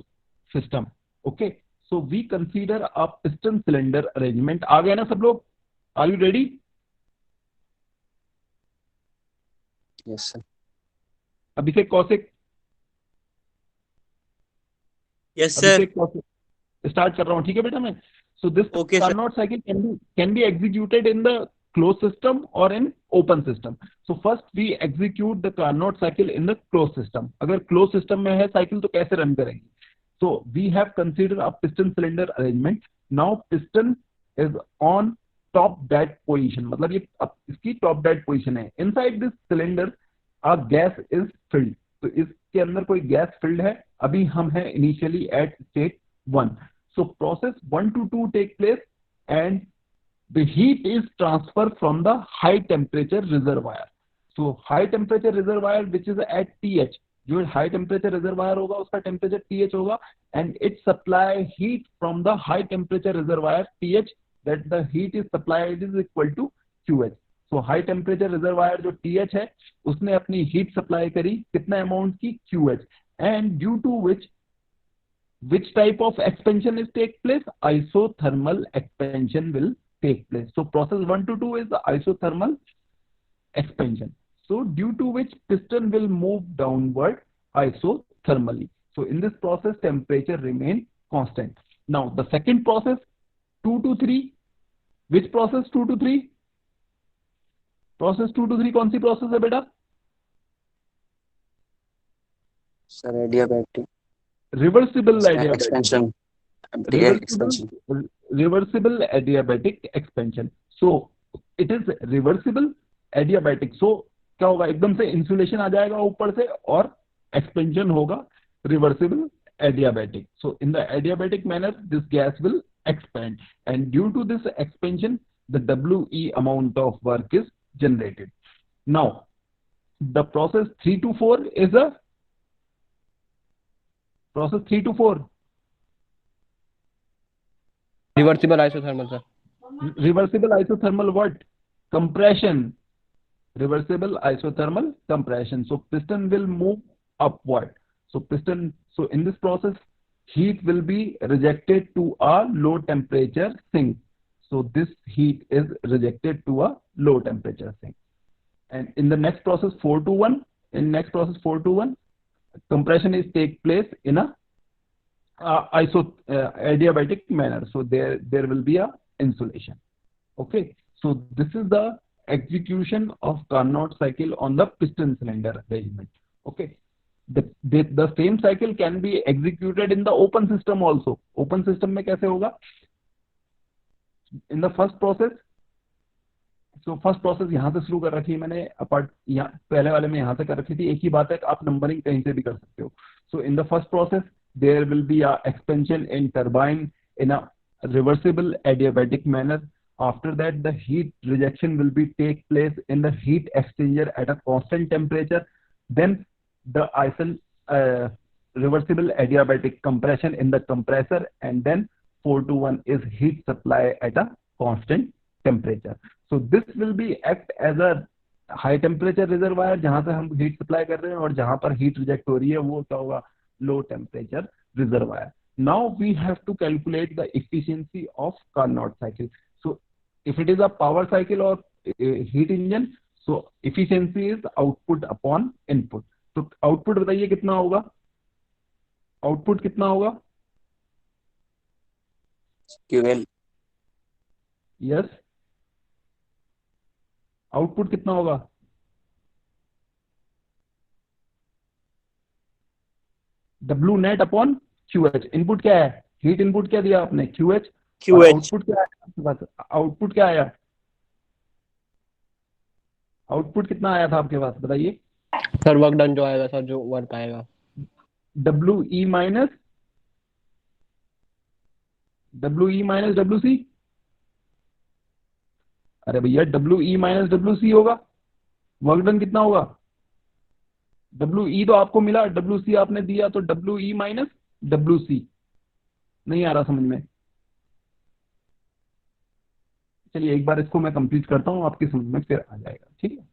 system. Okay, so we consider a piston cylinder arrangement. आ गए ना सब लोग? Are you ready? Yes sir. Abhishek Kaushik, Yes, sir. Abhishek Kaushik start कर रहा हूँ, ठीक है बेटा मैं। So this Okay, sir. Carnot cycle can be executed in the closed system or in open system. So first we execute the Carnot cycle in the closed system. अगर closed system में है साइकिल तो कैसे रन करेंगे? So we have considered a piston cylinder arrangement. Now piston is on top dead position, मतलब ये अब इसकी top dead position है। Inside this cylinder a gas is filled. तो इसके अंदर कोई गैस फिल्ड है। अभी हम हैं initially at state 1. So process 1 to 2 take place and the heat is transferred from the high temperature reservoir. So high temperature reservoir which is at TH, जो high temperature reservoir होगा उसका temperature TH होगा and it supply heat from the high temperature reservoir TH, that the heat is supplied is equal to QH. So high temperature reservoir जो TH है उसने अपनी heat supply करी कितना amount की QH, and due to which type of expansion is take place? Isothermal expansion will take place. So process 1 to 2 is the isothermal expansion. So due to which piston will move downward isothermally. So in this process temperature remain constant. Now the second process 2 to 3, which process 2 to 3? Process 2 to 3 कौन सी process है बेटा? Sir adiabatic Reversible adiabatic. Expansion. Reversible adiabatic expansion. So it is reversible adiabatic. So क्या होगा, एकदम से इंसुलेशन आ जाएगा ऊपर से और एक्सपेंशन होगा reversible adiabatic. So in the adiabatic manner this gas will expand and due to this expansion the WE amount of work is generated. Now the process 3 to 4 is a process 3 to 4 reversible isothermal sir. reversible isothermal what? Compression. Reversible isothermal compression. So piston will move upward. So in this process heat will be rejected to a low temperature sink. So this heat is rejected to a low temperature sink. And in the next process 4 to 1, in next process 4 to 1 compression is take place in a adiabatic manner. So there will be a insulation. Okay, so this is the execution of Carnot cycle on the piston cylinder arrangement. Okay, the same cycle can be executed in the open system also. Open system में कैसे होगा? In the first process, so first process यहाँ से शुरू कर रखी है मैंने, अपार्ट यहाँ पहले वाले में यहाँ से कर रखी थी। एक ही बात है, आप नंबरिंग कहीं से भी कर सकते हो। So in the first process there will be a expansion in turbine in a reversible adiabatic manner. After that the heat rejection will be take place in the heat exchanger at a constant temperature. Then the reversible adiabatic compression in the compressor, and then 4 to 1 is heat supply at a constant temperature. So this will be act as a high temperature reservoir जहां से हम heat supply कर रहे हैं, और जहां पर heat reject हो रही है वो क्या होगा? Low temperature reservoir. Now we have to calculate the efficiency of Carnot cycle. So if it is a power cycle or heat engine, so efficiency is output upon input. तो output बताइए कितना होगा? Output कितना होगा? QL। Yes, output कितना होगा? W net upon QH। Input क्या है, हीट इनपुट क्या दिया आपने, QH। QH आउटपुट क्या आया आपके पास, आउटपुट क्या आया, आउटपुट कितना आया था आपके पास बताइए। सर वर्क डन जो आएगा सर, जो वर्क आएगा। WE minus WC। अरे भैया WE माइनस WC होगा, वर्क डन कितना होगा। WE तो आपको मिला, WC आपने दिया, तो WE माइनस WC। नहीं आ रहा समझ में। चलिए एक बार इसको मैं कंप्लीट करता हूँ, आपकी समझ में फिर आ जाएगा, ठीक है।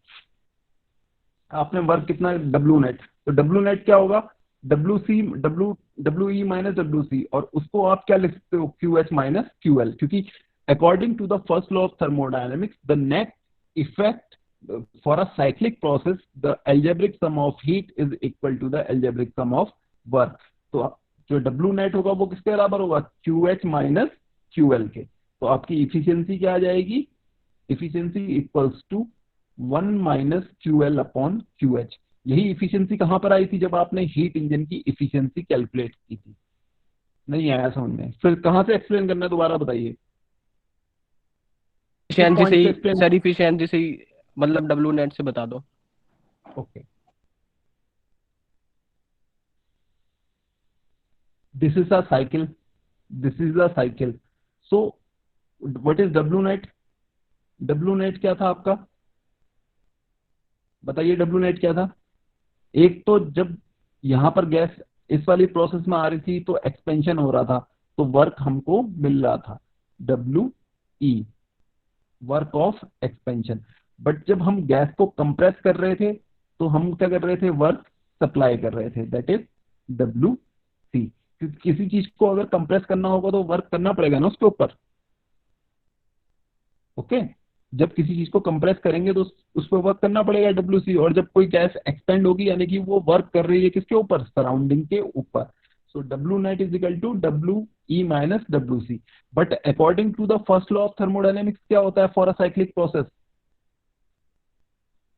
आपने वर्क कितना, W नेट, तो W नेट क्या होगा, WE माइनस WC, और उसको आप क्या लिख सकते हो, QH माइनस QL, क्योंकि according to the first law of thermodynamics the net effect for a cyclic process the algebraic sum of heat is equal to the algebraic sum of work। तो जो W नेट होगा वो किसके बराबर होगा, QH माइनस QL के। तो आपकी इफिशियंसी क्या आ जाएगी, efficiency equals to 1 minus QL upon QH। यही इफिशियंसी कहां पर आई थी, जब आपने हीट इंजन की इफिशियंसी कैलकुलेट की थी। नहीं आया समझ में, फिर कहां से एक्सप्लेन करना है दोबारा बताइए। इफिशिएंसी से ही explain- सर, इफिशिएंसी से ही मतलब W नेट से बता दो। Okay. This is a cycle. This is a cycle. So, what is W net? W net क्या था आपका, बताइए W net क्या था। एक तो जब यहाँ पर गैस इस वाली प्रोसेस में आ रही थी तो एक्सपेंशन हो रहा था, तो वर्क हमको मिल रहा था WE, work of expansion. But जब हम गैस को कंप्रेस कर रहे थे तो हम क्या कर रहे थे, वर्क सप्लाई कर रहे थे, दैट इज WC। क्योंकि किसी चीज को अगर कंप्रेस करना होगा तो वर्क करना पड़ेगा ना उसके ऊपर। ओके, जब किसी चीज को कंप्रेस करेंगे तो उस पर वर्क करना पड़ेगा WC। और जब कोई गैस एक्सपेंड होगी यानी कि वो वर्क कर रही है किसके ऊपर, सराउंडिंग के ऊपर। So W net is equal to WE minus WC। But according to the first law of thermodynamics क्या होता है for a cyclic process,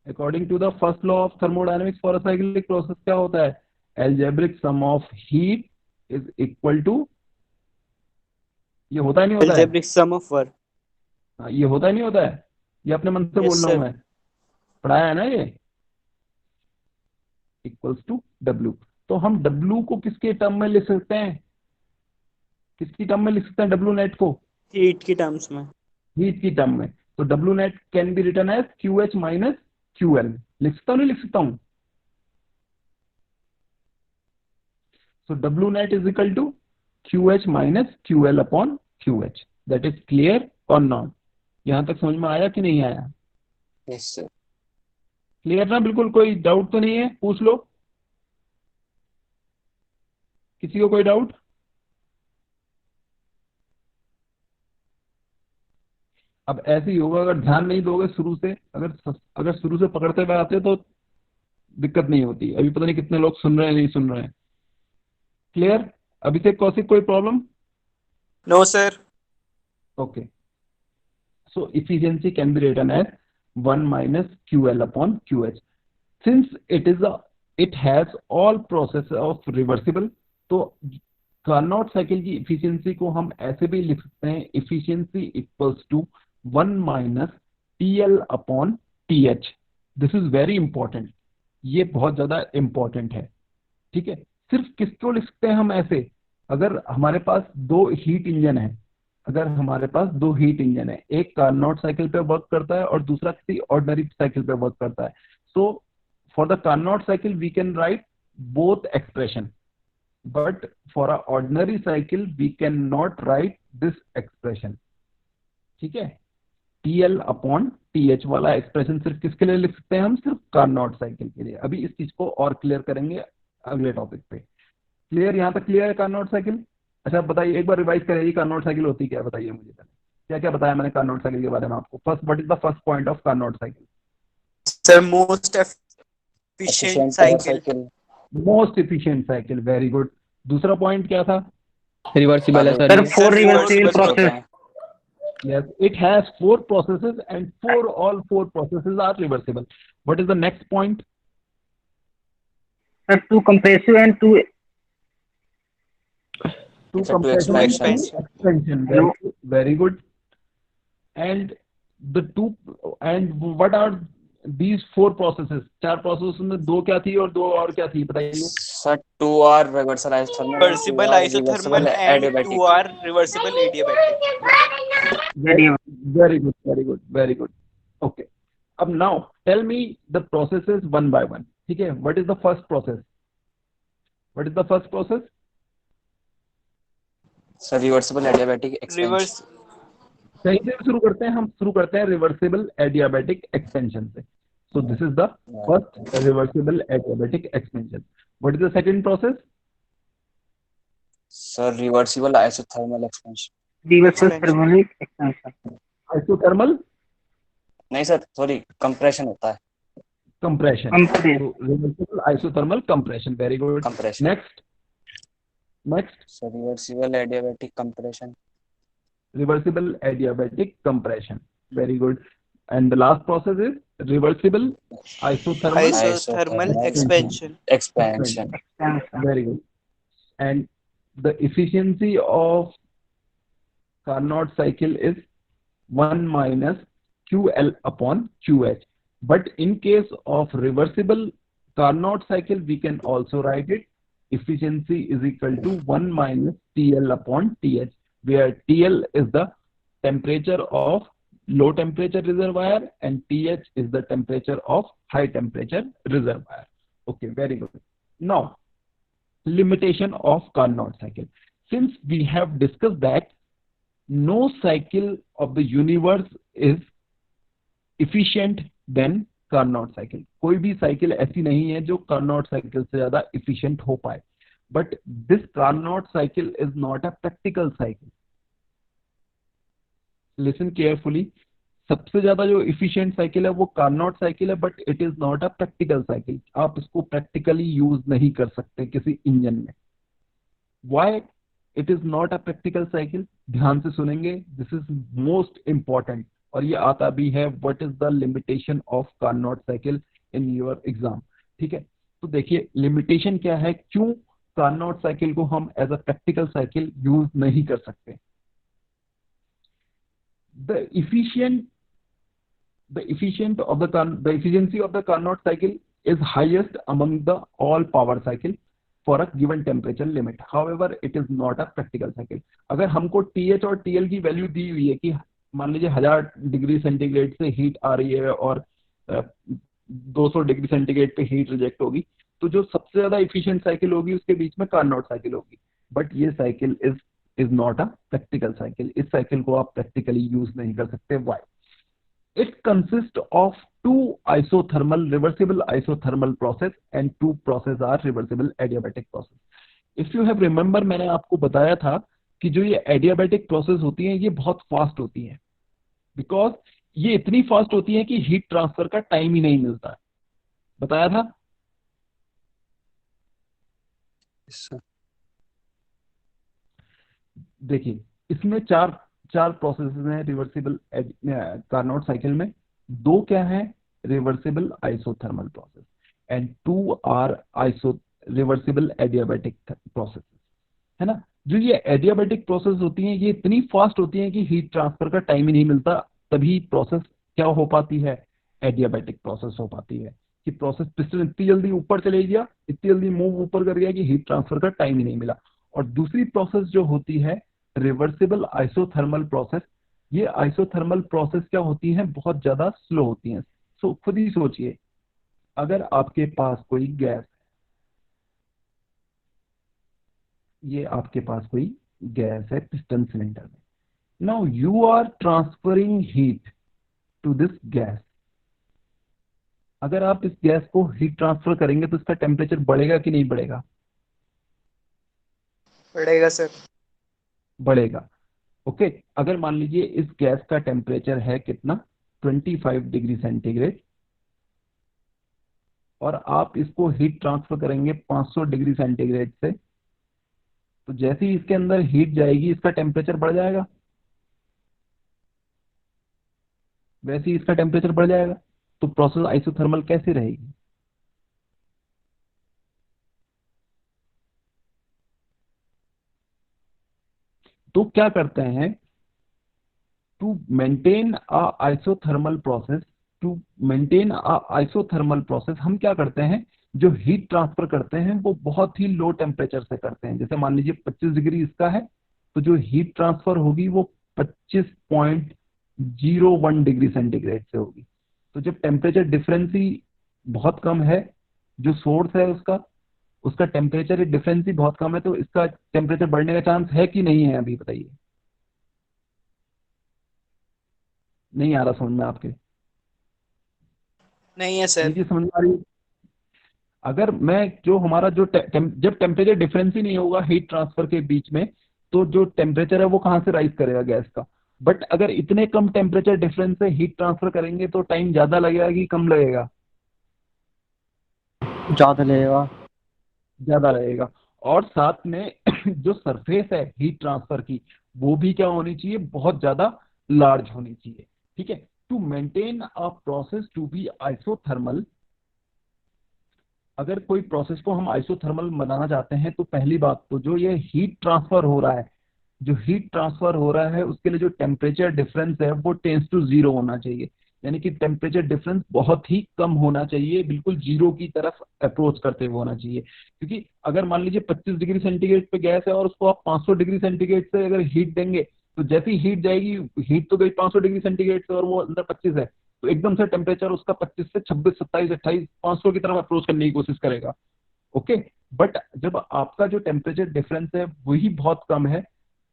according to the first law of thermodynamics for a cyclic process क्या होता है, algebraic sum of heat is equal to, ये होता है नहीं होता है, algebraic sum of work। ये होता है नहीं होता है, ये अपने मन से Yes, बोल रहा हूं sir। मैं, पढ़ाया है ना ये, इक्वल्स टू W। तो हम W को किसके टर्म में लिख सकते हैं, किसकी टर्म में लिख सकते हैं W नेट को, हीट की टर्म्स में। हीट की टर्म में। तो W net can be written as QH minus QL। लिख सकता हूँ नहीं लिख सकता हूँ। सो W net is equal to QH minus QL upon QH। That is clear और नॉट, यहां तक समझ में आया कि नहीं आया, यस सर। क्लियर ना, बिल्कुल कोई डाउट तो नहीं है, पूछ लो, किसी को कोई डाउट। अब ऐसे ही होगा, अगर ध्यान नहीं दोगे शुरू से, अगर शुरू से पकड़ते हुए आते तो दिक्कत नहीं होती। अभी पता नहीं कितने लोग सुन रहे हैं नहीं सुन रहे हैं। क्लियर, अभिषेक कौशिक कोई problem. No sir. Okay, so efficiency can be written as 1 minus QL upon QH since it has all process of reversible। तो कार्नोट साइकिल की इफिशियंसी को हम ऐसे भी लिख सकते हैं, efficiency equals to 1 minus TL upon TH। This is very important, ये बहुत ज्यादा इंपॉर्टेंट है, ठीक है। सिर्फ किसको लिख सकते हैं हम ऐसे, अगर हमारे पास दो हीट इंजन है, अगर हमारे पास दो हीट इंजन है, एक कार्नोट साइकिल पे वर्क करता है और दूसरा किसी ऑर्डिनरी साइकिल पे वर्क करता है। So for the Carnot cycle we can write both expression, but for a ordinary cycle we can not write this expression, ठीक है। TL अपॉन TH वाला एक्सप्रेशन सिर्फ किसके लिए लिख सकते हैं हम, सिर्फ कार्नोट साइकिल के लिए। अभी इस चीज को और क्लियर करेंगे अगले टॉपिक पे। क्लियर, यहाँ तक क्लियर है कार्नोट साइकिल। अच्छा बताइए, एक बार रिवाइज करिए कार्नोट साइकिल होती क्या है, बताइए मुझे पहले क्या क्या बताया मैंने कार्नोट साइकिल के बारे में आपको। First, what is the first point of Carnot cycle. Sir most efficient cycle. Most efficient cycle, very good. दूसरा पॉइंट क्या था, रिवर्सिबल है सर सर ये। Four reversible process. yes it has 4 processes and all 4 processes are reversible। what is the next point, sir 2 compressive and 2 to Sir, to compression and to expansion. expansion. Very good. And the two, and what are these four processes? चार processes में दो क्या थी और दो और क्या थी बताइए? Sir, two are reversible isothermal and two Reversible are isothermal reversible and adiabatic. 2 are reversible adiabatic. Very good, very good, very good. Okay. अब now tell me the processes one by one. ठीक है? What is the first process? What is the first process? Sir, reversible adiabatic expansion. Reverse कहीं से शुरू करते हैं हम? शुरू करते हैं रिवर्सिबल एडियाबैटिक एक्सपेंशन से. So this is the first reversible adiabatic expansion. What is the second process? Sir, reversible isothermal expansion. Reversible thermal expansion. Isothermal नहीं सर, सॉरी, compression होता है. compression. Compress. So reversible isothermal compression. Very good. Compression. Next, Sir, reversible adiabatic compression. reversible adiabatic compression. Very good. And the last process is reversible isothermal isothermal expansion. Expansion. Expansion. Very good. And the efficiency of Carnot cycle is 1 minus QL upon QH. But in case of reversible Carnot cycle, we can also write it efficiency is equal to 1 minus TL upon TH, where TL is the temperature of low temperature reservoir and TH is the temperature of high temperature reservoir. Okay, very good. Now, limitation of Carnot cycle. Since we have discussed that no cycle of the universe is efficient than Carnot cycle. कोई भी साइकिल ऐसी नहीं है जो Carnot cycle से ज्यादा efficient हो पाए. But this Carnot cycle is not a practical cycle. Listen carefully. सबसे ज्यादा जो efficient cycle है वो Carnot cycle है, but it is not a practical cycle. आप इसको practically use नहीं कर सकते किसी इंजन में. Why it is not a practical cycle? ध्यान से सुनेंगे. This is most important. और ये आता भी है what is the limitation of Carnot cycle in your exam. ठीक है, तो देखिए लिमिटेशन क्या है, क्यों कार्नोट साइकिल को हम as a practical cycle use नहीं कर सकते. The efficiency of the Carnot cycle is highest among the all power cycle for a given temperature limit. However, it is not a practical cycle. अगर हमको TH और TL की वैल्यू दी हुई है कि मान लीजिए 1000 डिग्री सेंटीग्रेड से हीट आ रही है और 200 डिग्री सेंटीग्रेड पे हीट रिजेक्ट होगी, तो जो सबसे ज्यादा इफिशिएंट साइकिल होगी उसके बीच में कार्नोट साइकिल होगी. बट ये cycle is not a practical cycle. इस साइकिल को आप प्रैक्टिकली यूज नहीं कर सकते. Why? It consist of two isothermal reversible isothermal process and two process are reversible adiabatic process. If you have remember, मैंने आपको बताया था कि जो ये एडियाबैटिक प्रोसेस होती हैं ये बहुत फास्ट होती हैं, बिकॉज ये इतनी फास्ट होती है कि हीट ट्रांसफर का टाइम ही नहीं मिलता है. बताया था. देखिए इसमें चार प्रोसेसेस हैं रिवर्सिबल कार्नोट साइकिल में. दो क्या है, reversible isothermal process and two are reversible adiabatic process, है ना. जो ये एडियाबैटिक प्रोसेस होती हैं ये इतनी फास्ट होती हैं कि हीट ट्रांसफर का टाइम ही नहीं मिलता. तभी प्रोसेस क्या हो पाती है, एडियाबैटिक प्रोसेस हो पाती है. कि प्रोसेस पिस्टन इतनी जल्दी ऊपर चले गया, इतनी जल्दी मूव ऊपर कर गया कि हीट ट्रांसफर का टाइम ही नहीं मिला. और दूसरी प्रोसेस जो होती है रिवर्सिबल आइसोथर्मल प्रोसेस, ये आइसोथर्मल प्रोसेस क्या होती है, बहुत ज्यादा स्लो होती हैं. सो खुद ही सोचिए, अगर आपके पास कोई गैस, ये आपके पास कोई गैस है पिस्टन सिलेंडर में. Now you are transferring heat to this gas. अगर आप इस गैस को हीट ट्रांसफर करेंगे तो इसका टेम्परेचर बढ़ेगा कि नहीं बढ़ेगा? बढ़ेगा सर. बढ़ेगा. ओके, अगर मान लीजिए इस गैस का टेम्परेचर है कितना, 25 डिग्री सेंटीग्रेड, और आप इसको हीट ट्रांसफर करेंगे 500 डिग्री सेंटीग्रेड से, तो जैसे ही इसके अंदर हीट जाएगी इसका टेम्परेचर बढ़ जाएगा, वैसे ही इसका टेम्परेचर बढ़ जाएगा. तो प्रोसेस आइसोथर्मल कैसे रहेगी? तो क्या करते हैं, to maintain a isothermal process, to maintain a isothermal process हम क्या करते हैं, जो हीट ट्रांसफर करते हैं वो बहुत ही लो टेम्परेचर से करते हैं। जैसे मान लीजिए 25 डिग्री इसका है, तो जो हीट ट्रांसफर होगी वो 25.01 डिग्री सेंटीग्रेड से होगी। तो जब टेम्परेचर डिफरेंस ही बहुत कम है, जो सोर्स है उसका टेम्परेचर डिफरेंस ही बहुत कम है, तो इसका टेम्परेचर बढ़ने का चांस है कि नहीं है, अभी बताइए। नहीं आ रहा समझ में आपके? नहीं है ये सर। चीज समझ में आ रही है? अगर मैं जो हमारा जो जब टेम्परेचर डिफरेंस ही नहीं होगा हीट ट्रांसफर के बीच में, तो जो टेम्परेचर है वो कहाँ से राइज करेगा गैस का। बट अगर इतने कम टेम्परेचर डिफरेंस से हीट ट्रांसफर करेंगे तो टाइम ज्यादा लगेगा कि कम लगेगा? ज्यादा लगेगा। ज्यादा लगेगा। और साथ में जो सरफेस है हीट ट्रांसफर की, वो भी क्या होनी चाहिए, बहुत ज्यादा लार्ज होनी चाहिए। ठीक है, to maintain a process to be isothermal, अगर कोई प्रोसेस को हम आइसोथर्मल बनाना चाहते हैं तो पहली बात तो जो ये हीट ट्रांसफर हो रहा है, जो हीट ट्रांसफर हो रहा है उसके लिए जो टेम्परेचर डिफरेंस है वो टेंस टू जीरो होना चाहिए। यानी कि टेम्परेचर डिफरेंस बहुत ही कम होना चाहिए, बिल्कुल जीरो की तरफ अप्रोच करते हुए होना चाहिए। क्योंकि अगर मान लीजिए 25 डिग्री सेंटीग्रेड पे गैस है और उसको आप 500 डिग्री सेंटीग्रेड से अगर हीट देंगे, तो जैसी हीट जाएगी, हीट तो गई 500 डिग्री सेंटीग्रेड से और वो अंदर 25 है, तो एकदम से टेम्परेचर उसका 25 से 26, 27, 28, 500 की तरफ अप्रोच करने की कोशिश करेगा। ओके, बट जब आपका जो टेम्परेचर डिफरेंस है वही बहुत कम है,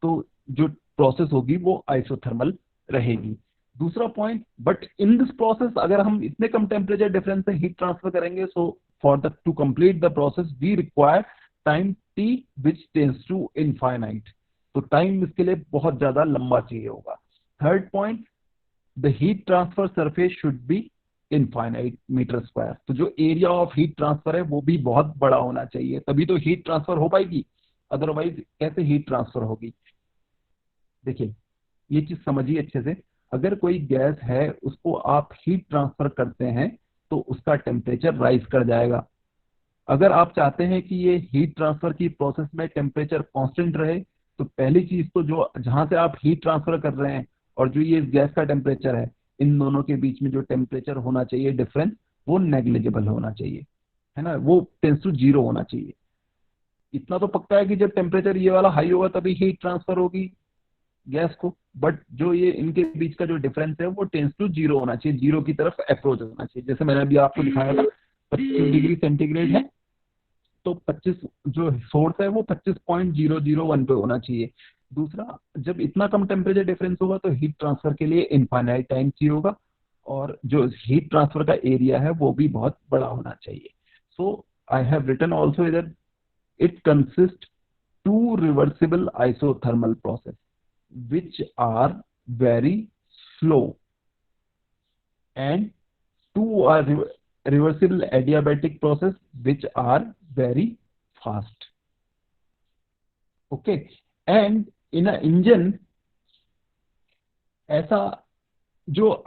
तो जो प्रोसेस होगी वो आइसोथर्मल रहेगी। दूसरा point, but in this process अगर हम इतने कम टेम्परेचर डिफरेंस से हीट ट्रांसफर करेंगे, so for the to complete the process we require time T which tends to infinite. तो टाइम इसके लिए बहुत ज्यादा लंबा चाहिए होगा। Third point, the heat transfer surface should be infinite metre square. तो जो एरिया ऑफ हीट ट्रांसफर है वो भी बहुत बड़ा होना चाहिए, तभी तो हीट ट्रांसफर हो पाएगी, अदरवाइज कैसे हीट ट्रांसफर होगी। देखिए, ये चीज समझिए अच्छे से, अगर कोई गैस है उसको आप हीट ट्रांसफर करते हैं तो उसका टेम्परेचर राइज कर जाएगा। अगर आप चाहते हैं कि ये हीट ट्रांसफर की प्रोसेस में टेम्परेचर कांस्टेंट रहे, तो पहली चीज तो जो जहां से आप हीट ट्रांसफर कर रहे हैं और जो ये गैस का टेम्परेचर है, इन दोनों के बीच में जो टेम्परेचर होना चाहिए डिफरेंस, वो नेग्लिजिबल होना चाहिए, है ना, वो टेंस टू जीरो होना चाहिए। इतना तो पक्का है कि जब टेम्परेचर ये वाला हाई होगा तभी हीट ट्रांसफर होगी गैस को, बट जो ये इनके बीच का जो डिफरेंस है वो टेंस टू जीरो होना चाहिए, जीरो की तरफ अप्रोच होना चाहिए। जैसे मैंने अभी आपको दिखाया था 25 डिग्री सेंटीग्रेड है, तो 25 जो सोर्स है वो 25.001 पे होना चाहिए। दूसरा, जब इतना कम टेम्परेचर डिफरेंस होगा तो हीट ट्रांसफर के लिए इनफाइनाइट टाइम चाहिए होगा, और जो हीट ट्रांसफर का एरिया है वो भी बहुत बड़ा होना चाहिए। सो आई हैव रिटन ऑल्सो इधर, it consist to reversible isothermal process which are very slow and two are reversible adiabatic process which are very fast. Okay, and in a engine ऐसा जो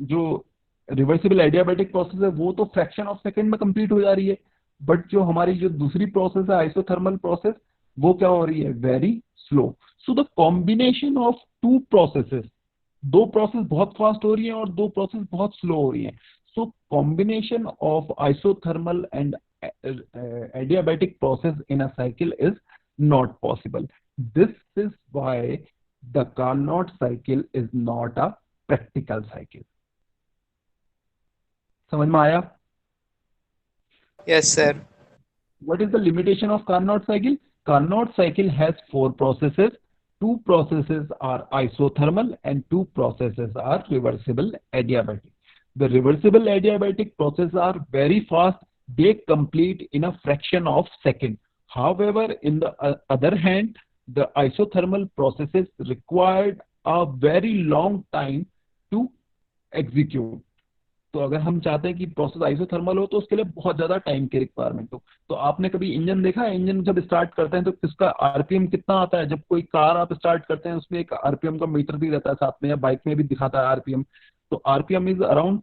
जो रिवर्सिबल एडियाबैटिक प्रोसेस है वो तो फ्रैक्शन ऑफ सेकेंड में कंप्लीट हो जा रही है, बट जो हमारी जो दूसरी प्रोसेस है आइसोथर्मल प्रोसेस, वो क्या हो रही है, very slow. So the combination of two processes, दो प्रोसेस बहुत फास्ट हो रही है और दो प्रोसेस बहुत स्लो हो रही है, so combination of isothermal and adiabatic process in a cycle is not possible. This is why the Carnot cycle is not a practical cycle. समझ में आया? Yes, sir. What is the limitation of Carnot cycle? Carnot cycle has 4 processes. 2 processes are isothermal and 2 processes are reversible adiabatic. The reversible adiabatic processes are very fast. They complete in a fraction of second. However, in the other hand, the isothermal processes required a very long time to execute. तो अगर हम चाहते हैं कि प्रोसेस आइसोथर्मल हो तो उसके लिए बहुत ज्यादा टाइम की रिक्वायरमेंट हो। तो आपने कभी इंजन देखा है, इंजन जब स्टार्ट करते हैं तो इसका आरपीएम कितना आता है? जब कोई कार आप स्टार्ट करते हैं उसमें एक आरपीएम का मीटर भी रहता है साथ में, या बाइक में भी दिखाता है आरपीएम। तो आरपीएम इज अराउंड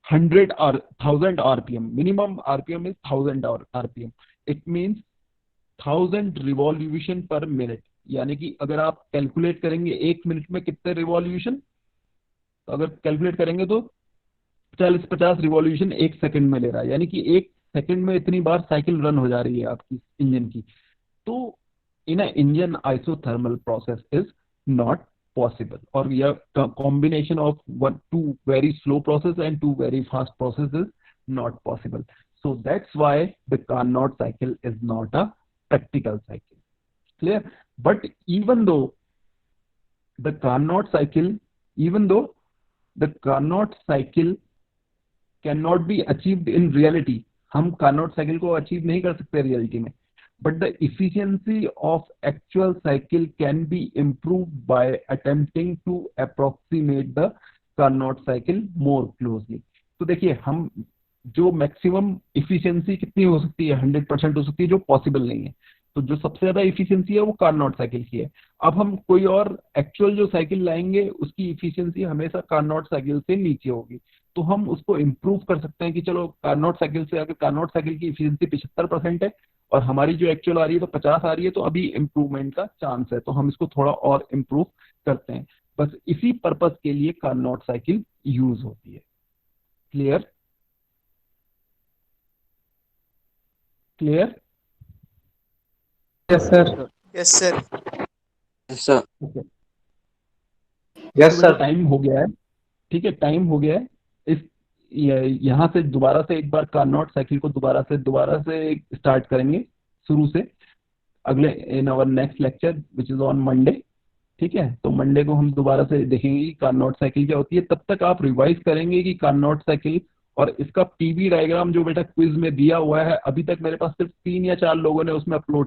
100 और 1000 RPM, minimum RPM is 1000 RPM. It means 1000 revolution पर मिनट, यानी कि अगर आप कैलकुलेट करेंगे 1 मिनट में कितने रिवॉल्यूशन, तो अगर कैलकुलेट करेंगे तो 40-50 रिवॉल्यूशन 1 सेकंड में ले रहा है, यानी कि 1 सेकंड में इतनी बार साइकिल रन हो जा रही है आपकी इंजन की। तो in a engine isothermal process is not possible, or a combination of two very slow process and 2 very fast process is not possible. So that's why the Carnot cycle is not a practical cycle. Clear? But even though the Carnot cycle cannot be achieved in reality, हम Carnot cycle को achieve नहीं कर सकते reality में, but the efficiency of actual cycle can be improved by attempting to approximate the Carnot cycle more closely. तो देखिए हम जो मैक्सिमम इफिशियंसी कितनी हो सकती है, 100% हो सकती है, जो पॉसिबल नहीं है। तो जो सबसे ज्यादा इफिशियंसी है वो कार्नोट साइकिल की है। अब हम कोई और एक्चुअल जो साइकिल लाएंगे उसकी इफिशियंसी हमेशा कार्नोट साइकिल से नीचे होगी, तो हम उसको इम्प्रूव कर सकते हैं कि चलो कार्नोट साइकिल से, अगर कार्नोट साइकिल की इफिशियंसी 75% है और हमारी जो एक्चुअल आ रही है तो 50 आ रही है, तो अभी इम्प्रूवमेंट का चांस है, तो हम इसको थोड़ा और इम्प्रूव करते हैं। बस इसी पर्पस के लिए कार्नोट साइकिल यूज होती है। Clear? Clear? Yes, sir. Yes, sir. Yes, sir. Yes, sir. Time हो गया है, ठीक है, टाइम हो गया है। इस यहाँ से दोबारा से एक बार कार्नोट साइकिल को दोबारा से स्टार्ट करेंगे शुरू से, अगले in our next lecture which is on Monday. ठीक है, तो मंडे को हम दोबारा से देखेंगे कि कार्नोट साइकिल क्या होती है। तब तक आप रिवाइज करेंगे कि कार्नोट साइकिल और इसका पीवी डायग्राम जो बेटा क्विज में दिया हुआ है, अभी तक मेरे पास सिर्फ 3 या 4 लोगों ने उसमें अपलोड